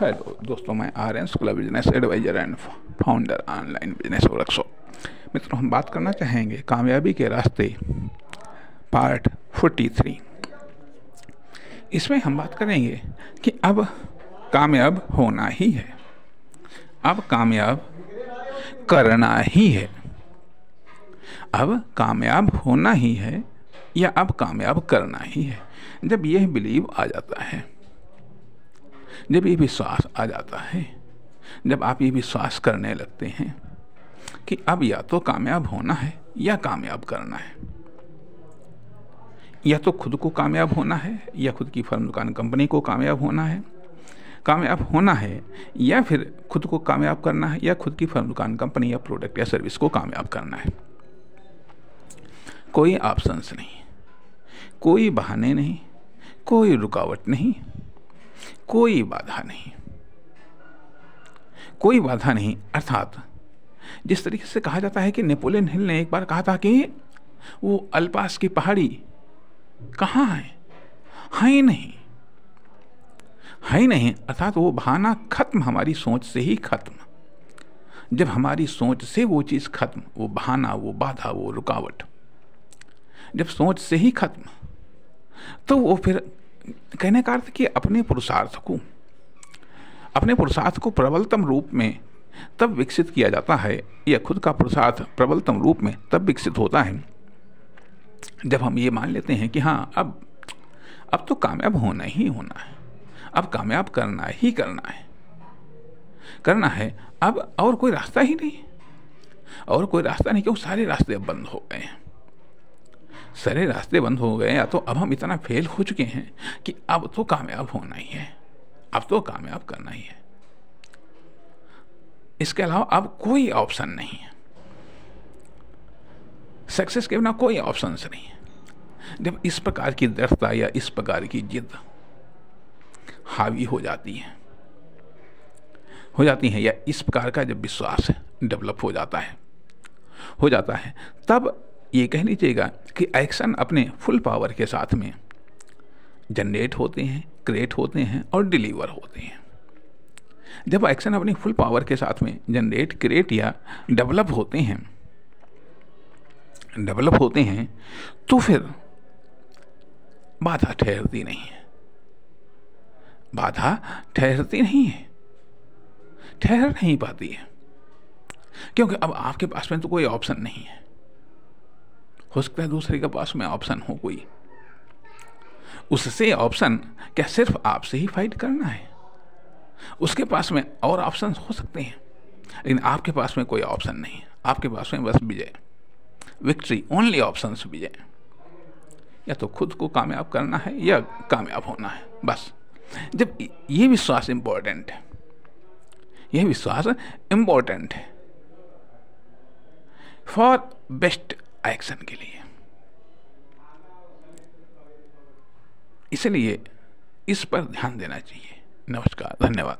Hello दोस्तों, मैं Aryan Shukla, business adviser and founder online business workshop. मित्रों, हम बात करना चाहेंगे कामयाबी के रास्ते पार्ट 43। इसमें हम बात करेंगे कि अब कामयाब होना ही है, अब कामयाब करना ही है, अब कामयाब होना ही है या अब कामयाब करना ही है। जब यह बिलीव आ जाता है, जब ये विश्वास आ जाता है, जब आप ये विश्वास करने लगते हैं कि अब या तो कामयाब होना है या कामयाब करना है, या तो खुद को कामयाब होना है या खुद की फर्म दुकान कंपनी को कामयाब होना है या फिर खुद को कामयाब करना है या खुद की फर्म दुकान कंपनी या प्रोडक्ट या सर्विस को कामयाब करना है। कोई ऑप्शंस नहीं, कोई बहाने नहीं, कोई रुकावट नहीं, कोई बाधा नहीं, कोई बाधा नहीं। अर्थात जिस तरीके से कहा जाता है कि नेपोलियन हिल ने एक बार कहा था कि वो अल्पास की पहाड़ी कहाँ है ही नहीं, है ही नहीं। अर्थात वो बहाना खत्म, हमारी सोच से ही खत्म। जब हमारी सोच से वो चीज़ खत्म, वो बहाना, वो बाधा, वो रुकावट जब सोच से ही खत्म, तो वो फिर कहने का अर्थ कि अपने पुरुषार्थ को प्रबलतम रूप में तब विकसित किया जाता है, या खुद का पुरुषार्थ प्रबलतम रूप में तब विकसित होता है जब हम ये मान लेते हैं कि हाँ, अब तो कामयाब होना ही होना है, अब कामयाब करना ही करना है। अब और कोई रास्ता ही नहीं, क्योंकि सारे रास्ते अब बंद हो गए हैं। सारे रास्ते बंद हो गए, या तो अब हम इतना फेल हो चुके हैं कि अब तो कामयाब होना ही है, अब तो कामयाब करना ही है। इसके अलावा अब कोई ऑप्शन नहीं है, सक्सेस के बिना कोई ऑप्शन नहीं है। जब इस प्रकार की दृढ़ता या इस प्रकार की जिद हावी हो जाती है या इस प्रकार का जब विश्वास डेवलप हो जाता है, तब ये कह लीजिएगा कि एक्शन अपने फुल पावर के साथ में जनरेट होते हैं, क्रिएट होते हैं और डिलीवर होते हैं। जब एक्शन अपनी फुल पावर के साथ में जनरेट, क्रिएट या डेवलप होते हैं तो फिर बाधा ठहरती नहीं है, ठहर नहीं पाती है, क्योंकि अब आपके पास में तो कोई ऑप्शन नहीं है। हो सकता है दूसरे के पास में ऑप्शन हो कोई, उससे ऑप्शन क्या सिर्फ आपसे ही फाइट करना है? उसके पास में और ऑप्शन हो सकते हैं, लेकिन आपके पास में कोई ऑप्शन नहीं है। आपके पास में बस विजय, विक्ट्री, ओनली ऑप्शंस विजय। या तो खुद को कामयाब करना है या कामयाब होना है, बस। जब ये विश्वास इंपॉर्टेंट है, फॉर बेस्ट एक्शन के लिए, इसलिए इस पर ध्यान देना चाहिए। नमस्कार, धन्यवाद।